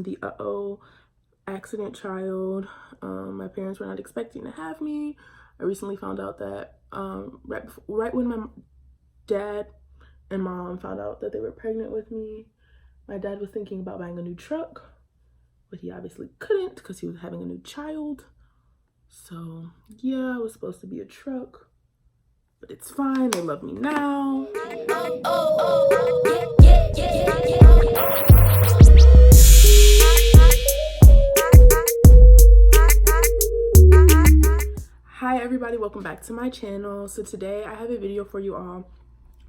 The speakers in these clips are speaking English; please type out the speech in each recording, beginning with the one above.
am the accident child. My parents were not expecting to have me. I recently found out that right when my dad and mom found out that they were pregnant with me, my dad was thinking about buying a new truck, but he obviously couldn't because he was having a new child. So yeah, it was supposed to be a truck, but it's fine. They love me now. Hi everybody, welcome back to my channel. So today I have a video for you all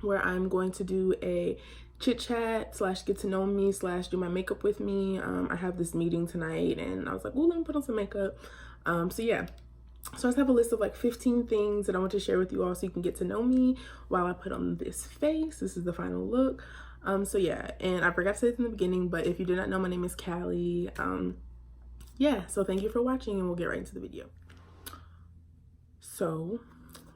where I'm going to do a chit chat / get to know me / do my makeup with me. I have this meeting tonight and I was like, oh, let me put on some makeup. So yeah, so I just have a list of like 15 things that I want to share with you all so you can get to know me while I put on this face. This is the final look. So yeah, and I forgot to say this in the beginning, but if you did not know, my name is Callie. Yeah, so thank you for watching and we'll get right into the video. So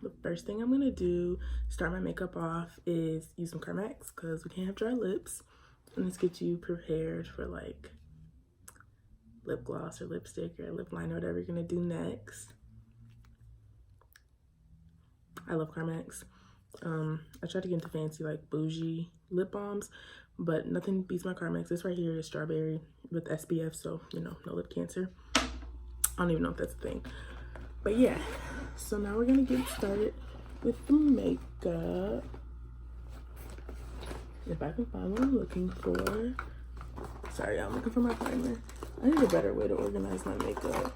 the first thing I'm gonna do, start my makeup off, is use some Carmex because we can't have dry lips. And this gets you prepared for like lip gloss or lipstick or lip liner, whatever you're gonna do next. I love Carmex. I try to get into fancy like bougie lip balms, but nothing beats my Carmex. This right here is strawberry with SPF, so you know, no lip cancer. I don't even know if that's a thing, but yeah. So now we're gonna get started with the makeup. If I can find what I'm looking for. Sorry, I'm looking for my primer. I need a better way to organize my makeup.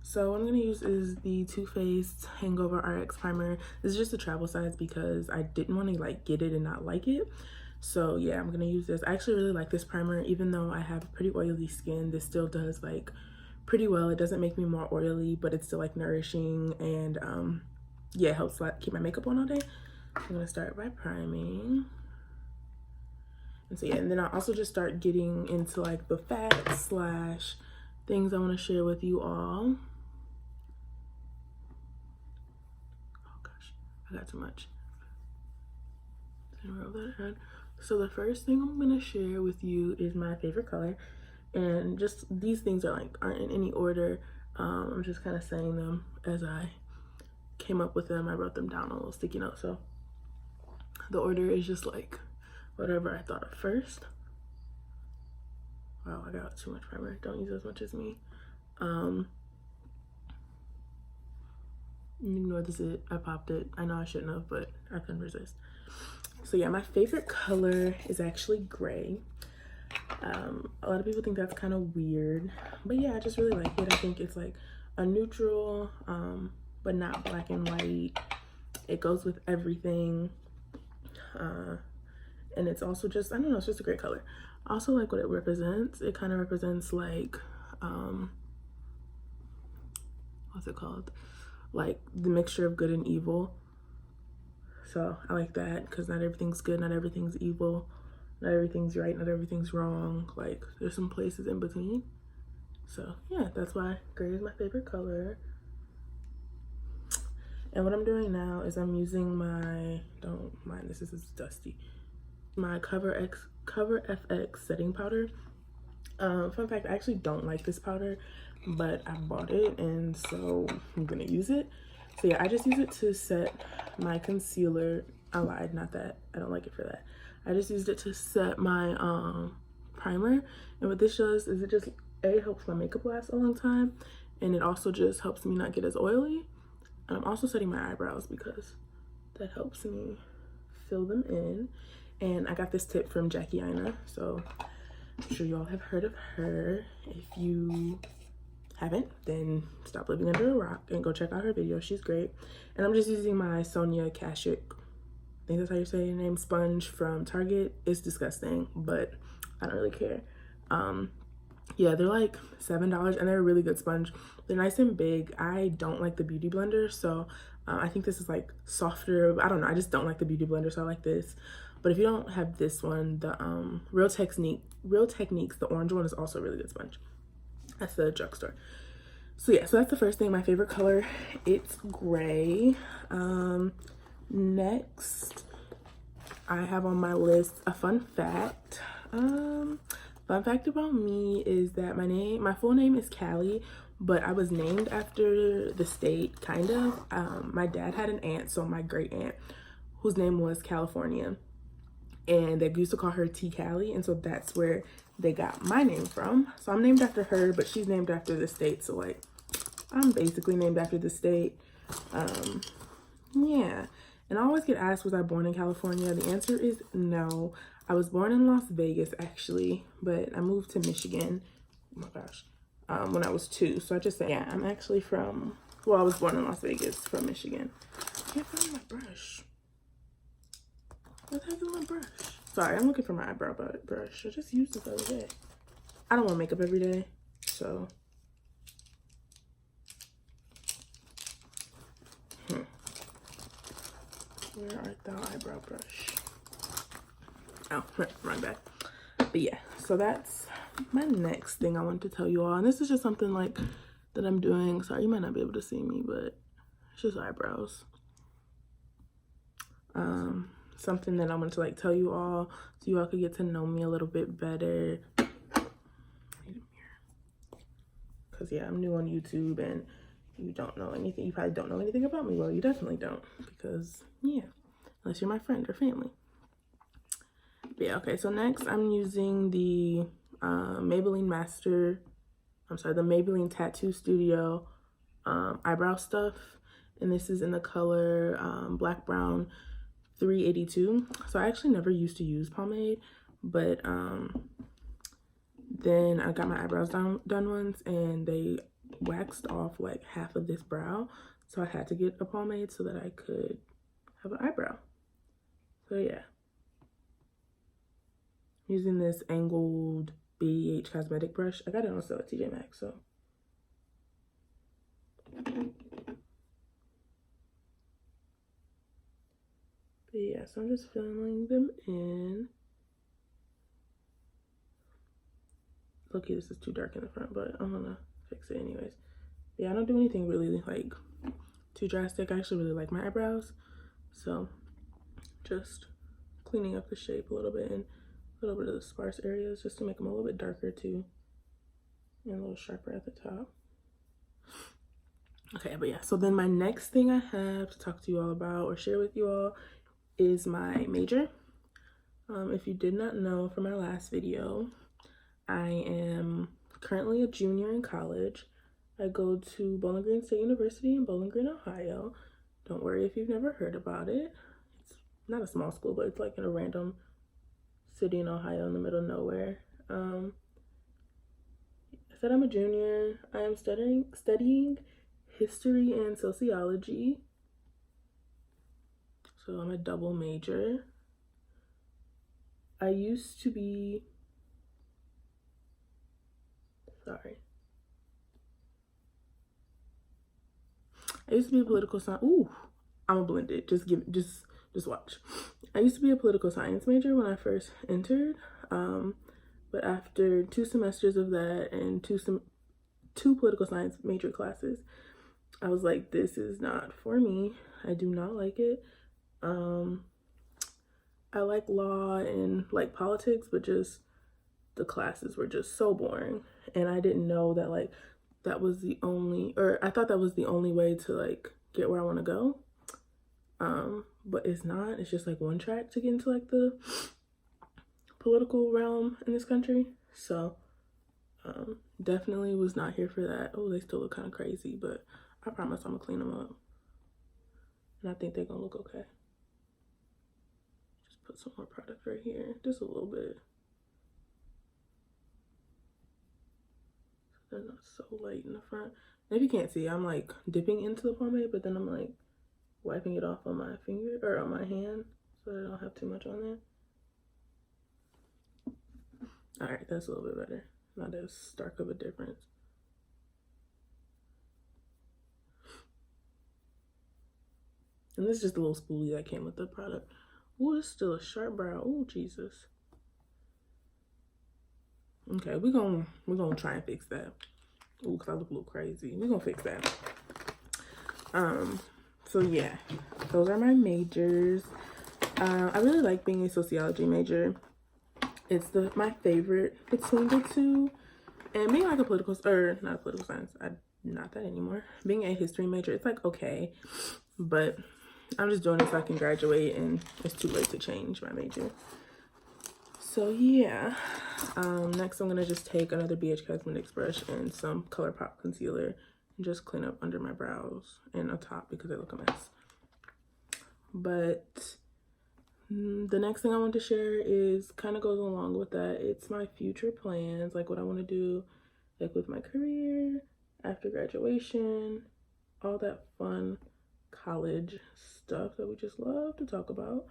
So what I'm gonna use is the Too Faced Hangover RX primer. This is just a travel size because I didn't want to like get it and not like it. So yeah, I'm gonna use this. I actually really like this primer. Even though I have pretty oily skin, this still does like pretty well. It doesn't make me more oily, but it's still like nourishing, and yeah, it helps like keep my makeup on all day. I'm gonna start by priming. And so yeah, and then I'll also just start getting into like the facts / things I want to share with you all. Oh gosh, I got too much. So the first thing I'm gonna share with you is my favorite color. And just these things aren't in any order. I'm just kind of saying them as I came up with them. I wrote them down on a little sticky note, so the order is just like whatever I thought of first. Wow, I got too much primer. Don't use as much as me. Ignore the zit. I popped it. I know I shouldn't have, but I couldn't resist. So yeah, my favorite color is actually gray. A lot of people think that's kind of weird, but yeah, I just really like it. I think it's like a neutral, but not black and white. It goes with everything, and it's also just, I don't know, it's just a great color. I also like what it represents. It kind of represents like what's it called, like the mixture of good and evil. So I like that because not everything's good, not everything's evil. Not everything's right, not everything's wrong. Like, there's some places in between. So, yeah, that's why gray is my favorite color. And what I'm doing now is I'm using my, don't mind this is dusty, my Cover FX setting powder. Fun fact, I actually don't like this powder, but I bought it, and so I'm going to use it. So, yeah, I just use it to set my concealer. I lied, not that. I don't like it for that. I just used it to set my primer, and what this does is it just helps my makeup last a long time, and it also just helps me not get as oily. And I'm also setting my eyebrows because that helps me fill them in. And I got this tip from Jackie Ina, so I'm sure you all have heard of her. If you haven't, then stop living under a rock and go check out her video. She's great. And I'm just using my Sonia Kashuk, I think that's how you say your name, sponge from Target. It's disgusting, but I don't really care. Yeah, they're like $7 and they're a really good sponge. They're nice and big. I don't like the Beauty Blender, so I think this is like softer. I don't know, I just don't like the Beauty Blender, so I like this. But if you don't have this one, the Real Techniques, the orange one, is also a really good sponge. That's the drugstore. So yeah, so that's the first thing. My favorite color, it's gray. Next, I have on my list a fun fact. Fun fact about me is that my full name is Callie, but I was named after the state, kind of. My dad had an aunt, so my great aunt, whose name was California, and they used to call her T Callie, and so that's where they got my name from. So I'm named after her, but she's named after the state, so like I'm basically named after the state. Yeah. And I always get asked, was I born in California? The answer is no. I was born in Las Vegas, actually, but I moved to Michigan, oh my gosh, when I was 2. So I just say, yeah, I'm actually from, well, I was born in Las Vegas, from Michigan. I can't find my brush. What the heck is my brush? Sorry, I'm looking for my eyebrow brush. I just used it the other day. I don't wear makeup every day, so. Where art thou, eyebrow brush? Oh, wrong bag. But yeah, so that's my next thing I wanted to tell you all. And this is just something like that I'm doing. Sorry, you might not be able to see me, but it's just eyebrows. Something that I wanted to like tell you all so you all could get to know me a little bit better. Because yeah, I'm new on YouTube and you don't know anything. You probably don't know anything about me. Well, you definitely don't, because yeah, unless you're my friend or family. But yeah, okay, so next I'm using the the Maybelline Tattoo Studio eyebrow stuff, and this is in the color Black Brown 382. So I actually never used to use pomade, but then I got my eyebrows done once, and they waxed off like half of this brow, so I had to get a pomade so that I could have an eyebrow. So yeah, using this angled BH cosmetic brush. I got it on sale at TJ Maxx, so. But yeah, so I'm just filling them in. Okay, this is too dark in the front, but I'm gonna fix it anyways. Yeah, I don't do anything really like too drastic. I actually really like my eyebrows, so just cleaning up the shape a little bit and a little bit of the sparse areas just to make them a little bit darker too, and a little sharper at the top. Okay, but yeah, so then my next thing I have to talk to you all about or share with you all is my major. If you did not know from my last video, I am currently a junior in college. I go to Bowling Green State University in Bowling Green, Ohio. Don't worry if you've never heard about it. It's not a small school, but it's like in a random city in Ohio in the middle of nowhere. I said I'm a junior. I am studying history and sociology. So I'm a double major. I used to be, I used to be a political science. Ooh, I'm gonna blend it. Just watch. I used to be a political science major when I first entered, but after 2 semesters of that and two political science major classes, I was like, this is not for me. I do not like it. I like law and like politics, but just the classes were just so boring, and I didn't know that like that was the only, or I thought that was the only way to like get where I want to go. But it's not. It's just like one track to get into like the political realm in this country. So definitely was not here for that. Oh, they still look kind of crazy, but I promise I'm gonna clean them up, and I think they're gonna look okay. Just put some more product right here, just a little bit. They're not so light in the front. And if you can't see, I'm like dipping into the pomade, but then I'm like wiping it off on my finger or on my hand so I don't have too much on there. All right, that's a little bit better. Not as stark of a difference. And this is just a little spoolie that came with the product. Ooh, it's still a sharp brow. Ooh, Jesus. Okay, we're gonna try and fix that. Ooh, cause I look a little crazy. We're gonna fix that. So yeah, those are my majors. I really like being a sociology major. It's my favorite between the two. And being like a political, or not a political science, not that anymore. Being a history major, it's like okay, but I'm just doing it so I can graduate, and it's too late to change my major. So yeah, next I'm gonna just take another BH Cosmetics brush and some ColourPop concealer and just clean up under my brows and on top because they look a mess. But the next thing I want to share is kind of goes along with that. It's my future plans, like what I want to do, like with my career, after graduation, all that fun college stuff that we just love to talk about.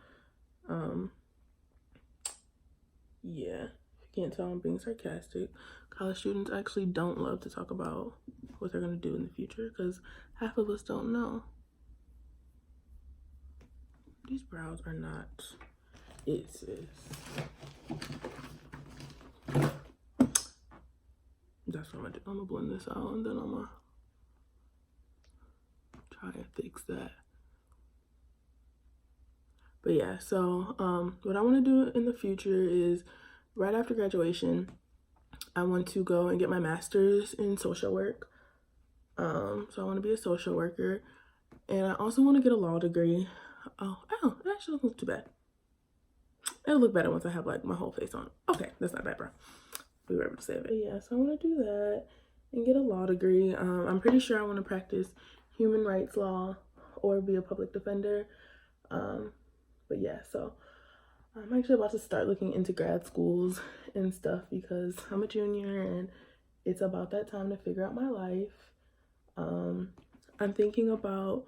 Yeah, if you can't tell, I'm being sarcastic. College students actually don't love to talk about what they're going to do in the future because half of us don't know. These brows are not it, sis. That's what I'm going to do. I'm going to blend this out and then I'm going to try and fix that. But yeah, so what I want to do in the future is right after graduation, I want to go and get my master's in social work. So I want to be a social worker, and I also want to get a law degree. Oh, it actually doesn't look too bad. It'll look better once I have like my whole face on. Okay, that's not bad, bro. We were able to save it. Yeah, so I want to do that and get a law degree. I'm pretty sure I want to practice human rights law or be a public defender. But yeah, so I'm actually about to start looking into grad schools and stuff because I'm a junior and it's about that time to figure out my life. I'm thinking about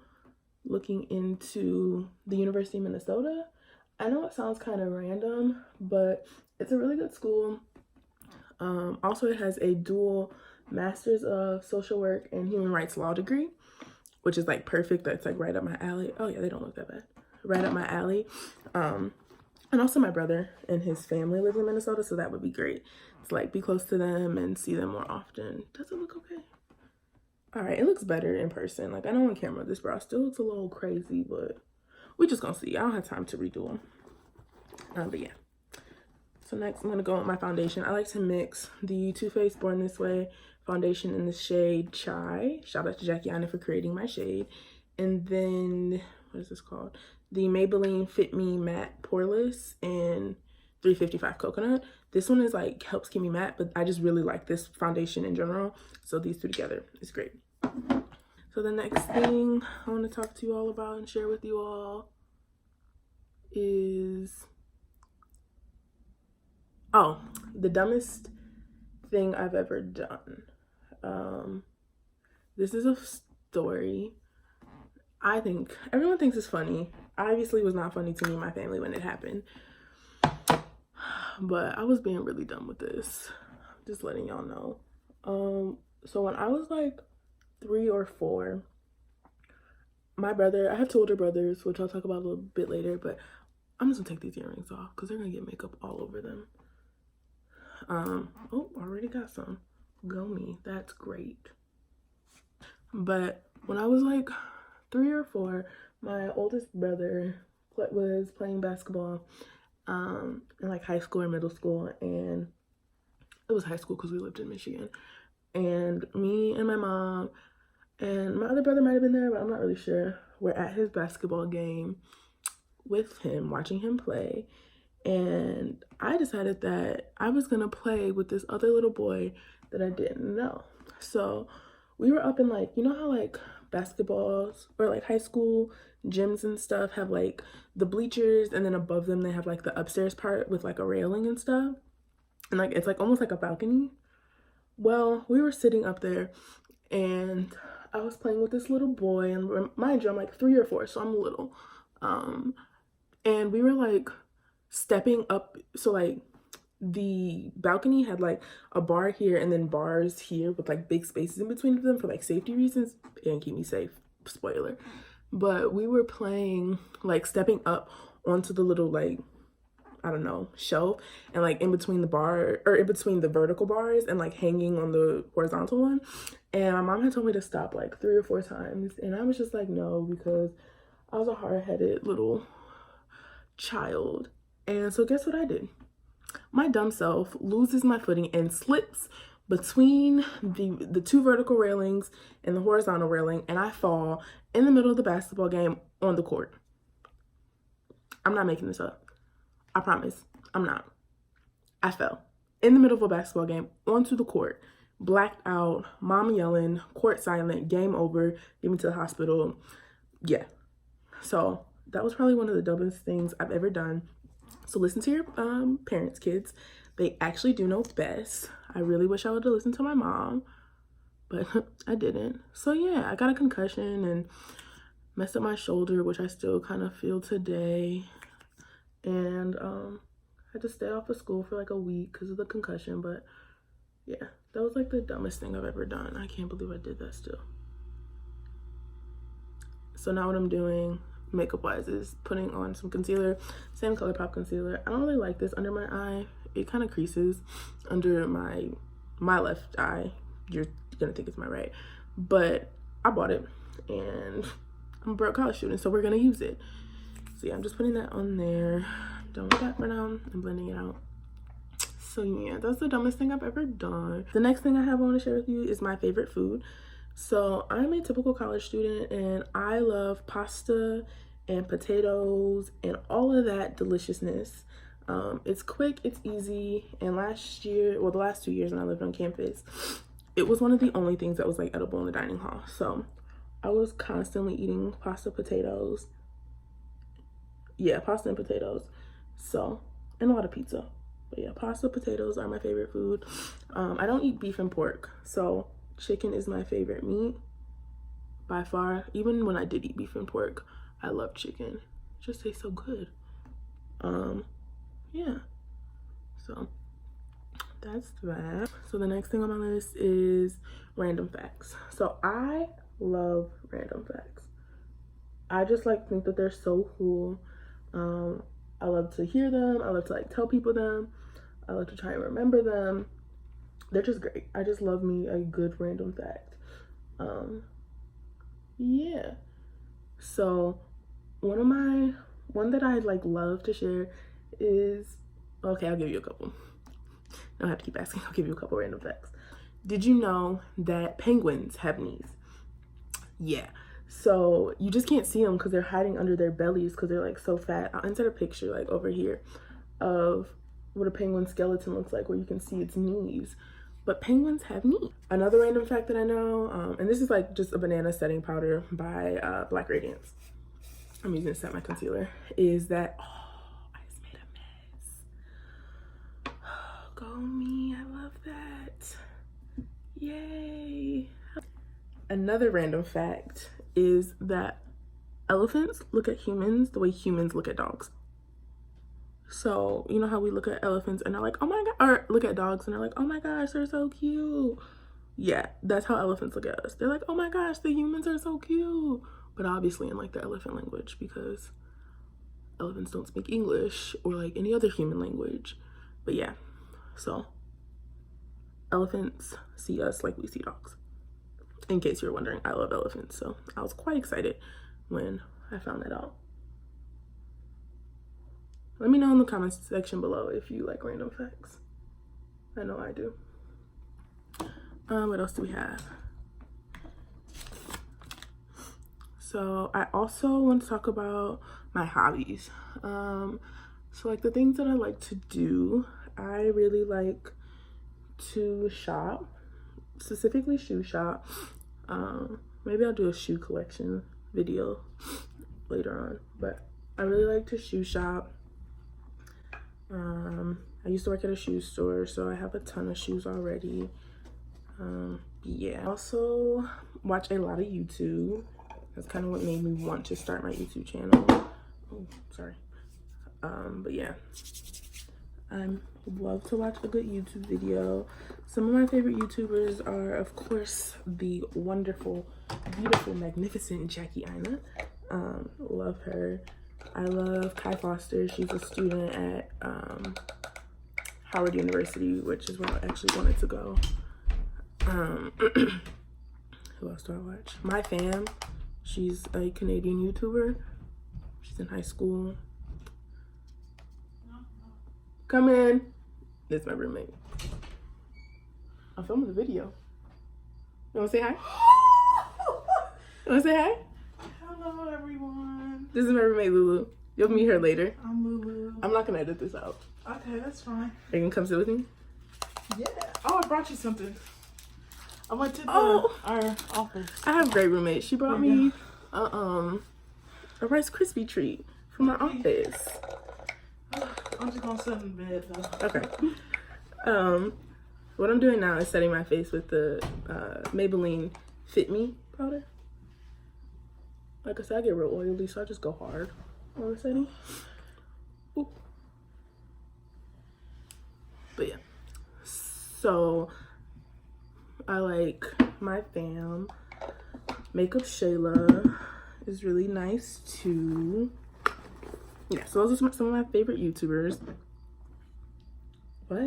looking into the University of Minnesota. I know it sounds kind of random, but it's a really good school. Also, it has a dual Master's of Social Work and Human Rights Law degree, which is like perfect. That's like right up my alley. Oh yeah, they don't look that bad. Right up my alley. And also my brother and his family live in Minnesota, so that would be great. It's like be close to them and see them more often. Does it look okay? All right, it looks better in person. Like I know on camera this brow still looks a little crazy, but we're just gonna see. I don't have time to redo them. But yeah. So next I'm gonna go with my foundation. I like to mix the Too Faced Born This Way foundation in the shade Chai. Shout out to Jackiana for creating my shade. And then, what is this called? The Maybelline Fit Me Matte Poreless in 355 Coconut. This one is like, helps keep me matte, but I just really like this foundation in general. So these two together is great. So the next thing I want to talk to you all about and share with you all is, the dumbest thing I've ever done. This is a story I think everyone thinks it's funny. Obviously, it was not funny to me and my family when it happened. But I was being really dumb with this. Just letting y'all know. So when I was like 3 or 4, my brother, I have 2 older brothers, which I'll talk about a little bit later, but I'm just gonna take these earrings off because they're gonna get makeup all over them. Oh, already got some. Go me. That's great. But when I was like 3 or 4, my oldest brother was playing basketball in like high school or middle school, and it was high school because we lived in Michigan. And me and my mom and my other brother might have been there, but I'm not really sure. We're at his basketball game with him, watching him play. And I decided that I was gonna play with this other little boy that I didn't know. So we were up in like, you know how like basketballs or like high school gyms and stuff have like the bleachers, and then above them they have like the upstairs part with like a railing and stuff, and like it's like almost like a balcony. Well, we were sitting up there and I was playing with this little boy, and mind you, I'm like 3 or 4, so I'm little. And we were like stepping up, so like the balcony had like a bar here and then bars here with like big spaces in between them for like safety reasons and keep me safe, spoiler. But we were playing like stepping up onto the little like, I don't know, shelf, and like in between the bar, or in between the vertical bars, and like hanging on the horizontal one. And my mom had told me to stop like 3 or 4 times, and I was just like no, because I was a hard-headed little child. And so guess what I did? my dumb self loses my footing and slips between the two vertical railings and the horizontal railing, and I fall in the middle of the basketball game on the court. I'm not making this up. I promise. I'm not. I fell in the middle of a basketball game onto the court, blacked out, mom yelling, court silent, game over, get me to the hospital. Yeah. So that was probably one of the dumbest things I've ever done. So listen to your parents, kids. They actually do know best. I really wish I would have listened to my mom, but I didn't. So yeah, I got a concussion and messed up my shoulder, which I still kind of feel today. And I had to stay off of school for like a week because of the concussion. But yeah, that was like the dumbest thing I've ever done. I can't believe I did that still. So now what I'm doing makeup wise is putting on some concealer, same ColourPop concealer. I don't really like this under my eye. It kind of creases under my left eye. You're gonna think it's my right, but I bought it and I'm a broke college student, so we're gonna use it. So yeah, I'm just putting that on there. Done with that for now. I'm blending it out. So yeah, that's the dumbest thing I've ever done. The next thing I have I want to share with you is my favorite food. So I'm a typical college student and I love pasta and potatoes and all of that deliciousness. It's quick, it's easy, and last year, well, the last 2 years when I lived on campus, it was one of the only things that was like edible in the dining hall. So I was constantly eating pasta, potatoes. Yeah, pasta and potatoes. So, and a lot of pizza. But yeah, pasta, potatoes are my favorite food. I don't eat beef and pork, so chicken is my favorite meat by far. Even when I did eat beef and pork, I love chicken. It just tastes so good. Yeah, so that's that. So the next thing on my list is random facts. So I love random facts. I just like think that they're so cool. I love to hear them. I love to like tell people them. I love to try and remember them. They're just great. I just love me a good random fact. Yeah. So one that I like love to share is, okay, I'll give you a couple. I don't have to keep asking. I'll give you a couple random facts. Did you know that penguins have knees? Yeah. So you just can't see them because they're hiding under their bellies because they're like so fat. I'll insert a picture like over here of what a penguin skeleton looks like where you can see its knees. But penguins have knees. Another random fact that I know, and this is like just a banana setting powder by Black Radiance. I'm using to set my concealer. Is that, I just made a mess. Go me, I love that. Yay. Another random fact is that elephants look at humans the way humans look at dogs. So, you know how we look at elephants and they're like, oh my God, or look at dogs and they're like, oh my gosh, they're so cute. Yeah, that's how elephants look at us. They're like, oh my gosh, the humans are so cute. But obviously in like the elephant language, because elephants don't speak English or like any other human language. But yeah, so elephants see us like we see dogs. In case you're wondering, I love elephants. So I was quite excited when I found that out. Let me know in the comments section below if you like random facts. I know I do. What else do we have? So I also want to talk about my hobbies. So like the things that I like to do, I really like to shop, specifically shoe shop. Maybe I'll do a shoe collection video later on, but I really like to shoe shop. I used to work at a shoe store, so I have a ton of shoes already. Yeah, I also watch a lot of YouTube. That's kind of what made me want to start my YouTube channel. Oh, sorry. But yeah, I love to watch a good YouTube video. Some of my favorite YouTubers are, of course, the wonderful, beautiful, magnificent Jackie Aina. Love her. I love Kai Foster. She's a student at Howard University, which is where I actually wanted to go. Who else do I watch? My Fam. She's a Canadian YouTuber. She's in high school. Come in. This is my roommate. I'm filming the video. You wanna say hi? You wanna say hi? Hello, everyone. This is my roommate, Lulu. You'll meet her later. I'm Lulu. I'm not gonna edit this out. Okay, that's fine. Are you gonna come sit with me? Yeah. Oh, I brought you something. I went to our office. I have a great roommate. She brought me a Rice Krispie treat from our office. I'm just gonna sit in bed though. Okay. What I'm doing now is setting my face with the Maybelline Fit Me powder. Like I said, I get real oily, so I just go hard on the setting. Ooh. But yeah. So I like my fam. Makeup Shayla is really nice too. Yeah, so those are some of my favorite YouTubers. What?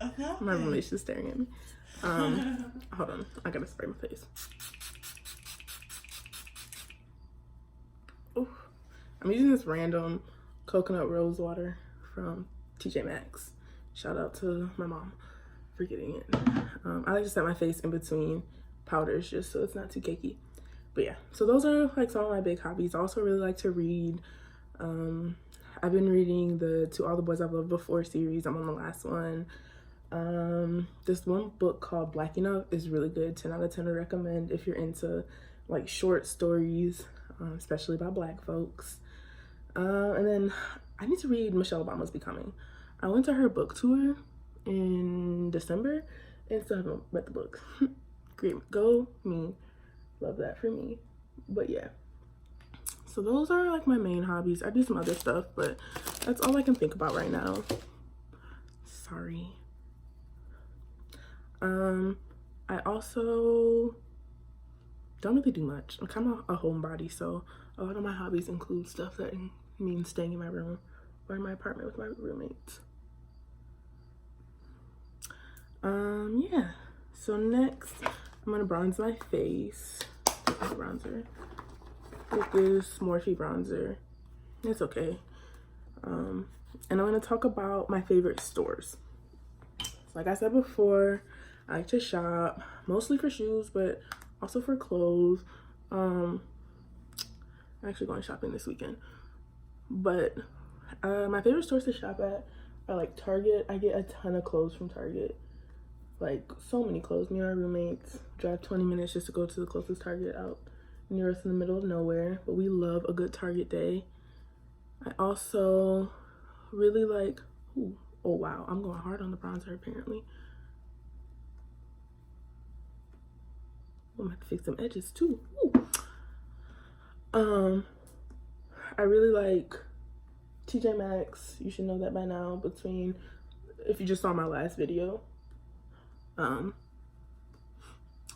Okay. My roommate's just staring at me. Hold on, I gotta spray my face. Ooh. I'm using this random coconut rose water from TJ Maxx. Shout out to my mom for getting it. I like to set my face in between powders just so it's not too cakey. But yeah, so those are like some of my big hobbies. I also really like to read. I've been reading the To All the Boys I've Loved Before series. I'm on the last one. This one book called Black Enough is really good. 10 out of 10 to recommend if you're into like short stories, especially about Black folks. And then I need to read Michelle Obama's Becoming. I went to her book tour in December and still haven't read the book. Great, go me. Love that for me. But yeah, so those are like my main hobbies. I do some other stuff, but that's all I can think about right now. Sorry. I also don't really do much. I'm kind of a homebody, so a lot of my hobbies include stuff that means staying in my room or in my apartment with my roommates. Yeah, so next I'm gonna bronze my face. Bronzer with this Morphe bronzer. It's okay. And I'm gonna talk about my favorite stores. So like I said before, I like to shop mostly for shoes, but also for clothes. I'm actually going shopping this weekend, but my favorite stores to shop at are like Target. I get a ton of clothes from Target, like so many clothes. Me and our roommates drive 20 minutes just to go to the closest Target out near us in the middle of nowhere, but we love a good Target day. I also really like, oh wow, I'm going hard on the bronzer apparently. I'm gonna have to fix some edges too. I really like TJ Maxx. You should know that by now, if you just saw my last video.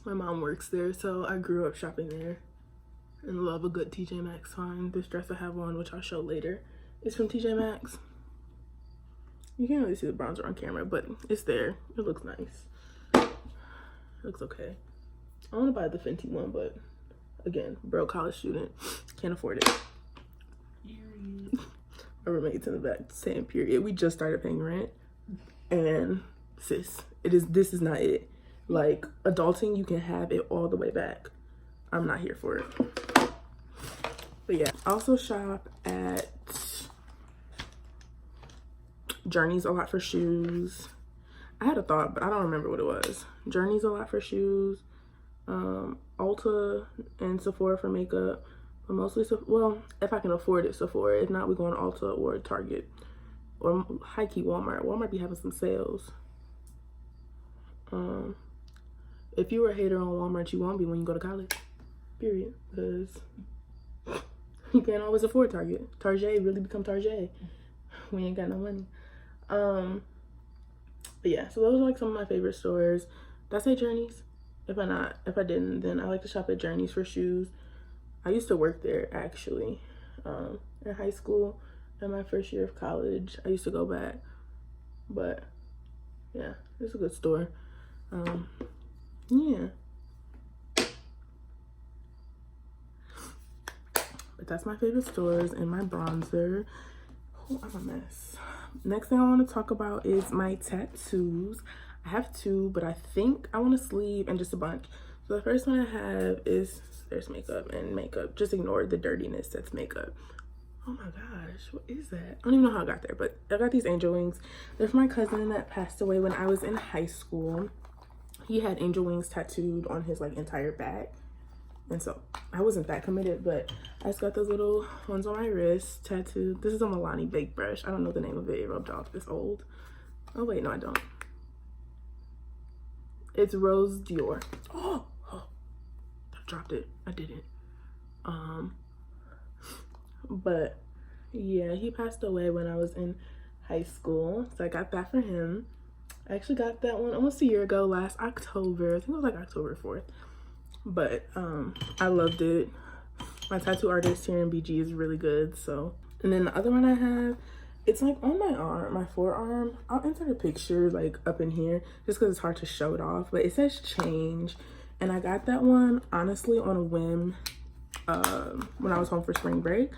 My mom works there, so I grew up shopping there and love a good TJ Maxx find. This dress I have on, which I'll show later, is from TJ Maxx. You can't really see the bronzer on camera, but it's there. It looks nice. It looks okay. I want to buy the Fenty one, but again, broke college student, can't afford it. My roommate's in the back saying period. We just started paying rent, and sis, this is not it. Like, adulting, you can have it all the way back. I'm not here for it. But yeah, I also shop at Journeys a lot for shoes. I had a thought, but I don't remember what it was. Journeys a lot for shoes. Ulta and Sephora for makeup. But mostly, well, if I can afford it, Sephora. If not, we go on Ulta or Target. Or high-key Walmart. Walmart be having some sales. If you were a hater on Walmart, you won't be when you go to college. Period. Because you can't always afford Target. Target really become Target. We ain't got no money. But yeah, so those are like some of my favorite stores. Did I say Journeys? If I didn't, then I like to shop at Journeys for shoes. I used to work there actually. In high school and my first year of college. I used to go back. But yeah, it's a good store. Yeah. But that's my favorite stores and my bronzer. Oh, I'm a mess. next thing I want to talk about is my tattoos. I have two, but I think I want a sleeve and just a bunch. So the first one I have is, there's makeup and makeup. Just ignore the dirtiness, that's makeup. Oh my gosh, what is that? I don't even know how I got there, but I got these angel wings. They're from my cousin that passed away when I was in high school. He had angel wings tattooed on his like entire back. And so I wasn't that committed, but I just got those little ones on my wrist tattooed. This is a Milani Big Brush. I don't know the name of it. It rubbed off. It's old. Oh wait, no I don't. It's Rose Dior. Oh, I dropped it. I didn't. But yeah, he passed away when I was in high school, so I got that for him. I actually got that one almost a year ago, last October. I think it was like October 4th. But I loved it. My tattoo artist here in BG is really good. So, and then the other one I have, it's like on my arm, my forearm. I'll insert a picture like up in here just because it's hard to show it off, but it says change. And I got that one honestly on a whim when I was home for spring break.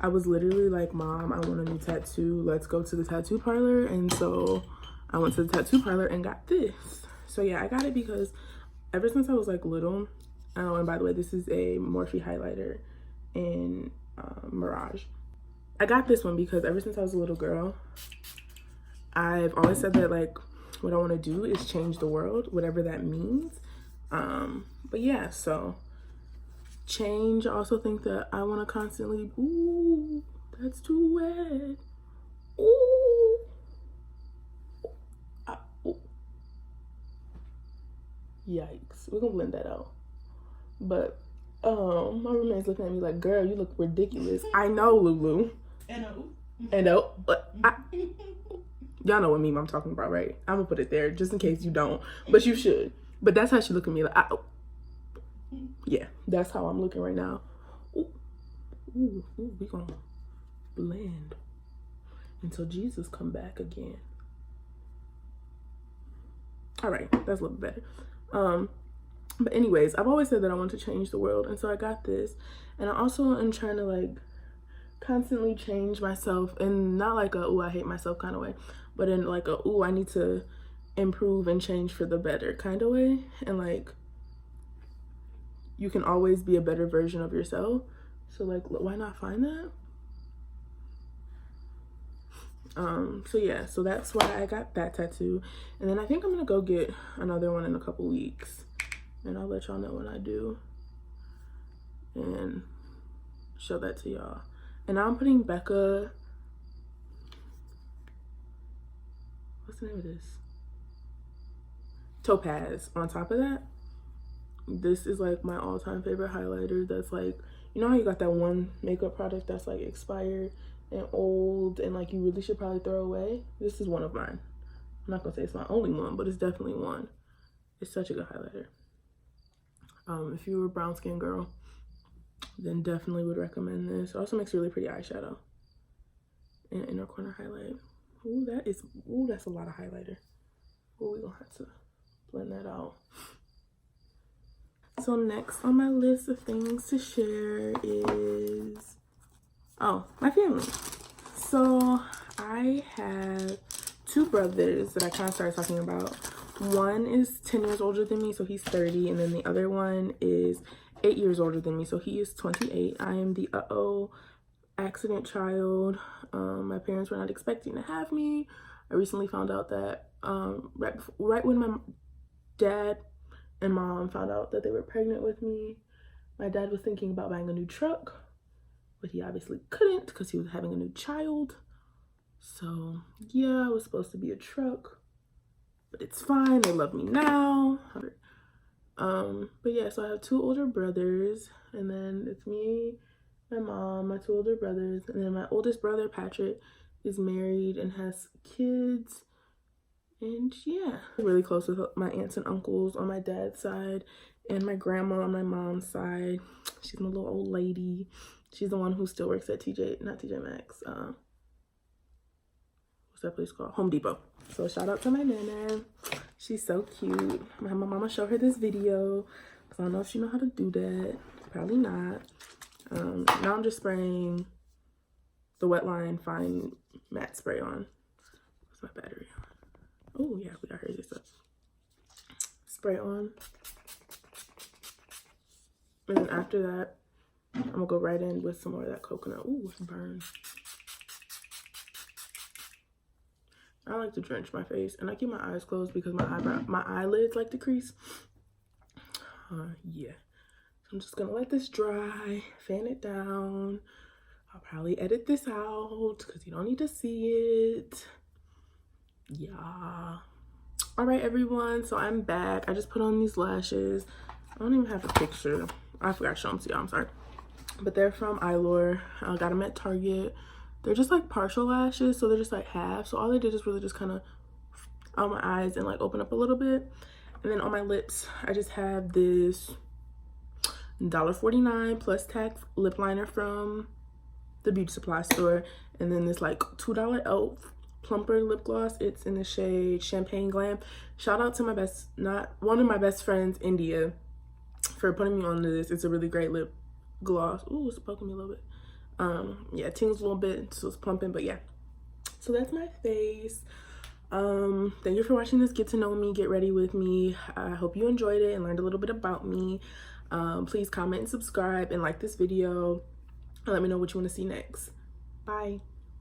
I was literally like, Mom, I want a new tattoo. Let's go to the tattoo parlor. And so I went to the tattoo parlor and got this. So yeah, I got it because ever since I was like little, oh, and by the way, this is a Morphe highlighter in Mirage. I got this one because ever since I was a little girl, I've always said that like what I want to do is change the world, whatever that means. But yeah, so change. I also think that I want to constantly, ooh, that's too wet. Ooh. Ooh. Yikes. We're gonna blend that out. But my roommate's looking at me like, girl, you look ridiculous. I know, Lulu. And but y'all know what meme I'm talking about, right? I'm gonna put it there just in case you don't, but you should. But that's how she look at me, like, yeah, that's how I'm looking right now. Ooh, ooh, ooh, we gonna blend until Jesus come back again. All right, that's a little bit better. But anyways, I've always said that I want to change the world, and so I got this. And I also am trying to like constantly change myself, and not like a ooh I hate myself kind of way, but in like a ooh I need to improve and change for the better kind of way. And like you can always be a better version of yourself, so like why not find that? So yeah, so that's why I got that tattoo. And then I think I'm gonna go get another one in a couple weeks, and I'll let y'all know when I do and show that to y'all. And now I'm putting Becca, what's the name of this? Topaz on top of that. This is like my all-time favorite highlighter. That's like, you know how you got that one makeup product that's like expired and old and like you really should probably throw away? This is one of mine. I'm not gonna say it's my only one, but it's definitely one. It's such a good highlighter. If you were a brown skin girl, then definitely would recommend this. It also makes really pretty eyeshadow and inner corner highlight. Ooh, that's a lot of highlighter. Ooh, we're gonna have to blend that out. So next on my list of things to share is, oh, my family. So I have two brothers that I kind of started talking about. One is 10 years older than me, so he's 30, and then the other one is 8 years older than me, so he is 28. I am the accident child. My parents were not expecting to have me. I recently found out that right when my dad and mom found out that they were pregnant with me, my dad was thinking about buying a new truck, but he obviously couldn't because he was having a new child. So yeah, it was supposed to be a truck, but it's fine, they love me now. But yeah, so I have two older brothers, and then it's me, my mom, my two older brothers, and then my oldest brother, Patrick, is married and has kids. And yeah, I'm really close with my aunts and uncles on my dad's side, and my grandma on my mom's side. She's my little old lady. She's the one who still works at not TJ Maxx, what's that place called? Home Depot. So shout out to my nana. She's so cute. My mama showed her this video, because I don't know if she know how to do that. Probably not. Now I'm just spraying the Wetline Fine Matte Spray on. Where's my battery? Oh yeah, we got her this up. Spray on. And then after that, I'm gonna go right in with some more of that coconut. Ooh, it's burned. I like to drench my face, and I keep my eyes closed because my eyelids like to crease. Yeah. So I'm just gonna let this dry, fan it down. I'll probably edit this out because you don't need to see it. Yeah. All right, everyone. So I'm back. I just put on these lashes. I don't even have a picture. I forgot to show them to y'all. I'm sorry. But they're from Eylure. I got them at Target. They're just like partial lashes, so they're just like half. So all they did is really just kind of on my eyes and like open up a little bit. And then on my lips, I just have this $1.49 plus tax lip liner from the beauty supply store. And then this like $2 e.l.f. plumper lip gloss. It's in the shade Champagne Glam. Shout out to one of my best friends, India, for putting me onto this. It's a really great lip gloss. Ooh, it's poking me a little bit. Yeah, it tings a little bit, so it's plumping, but yeah. So that's my face. Thank you for watching this get to know me, get ready with me. I hope you enjoyed it and learned a little bit about me. Please comment and subscribe and like this video and let me know what you want to see next. Bye.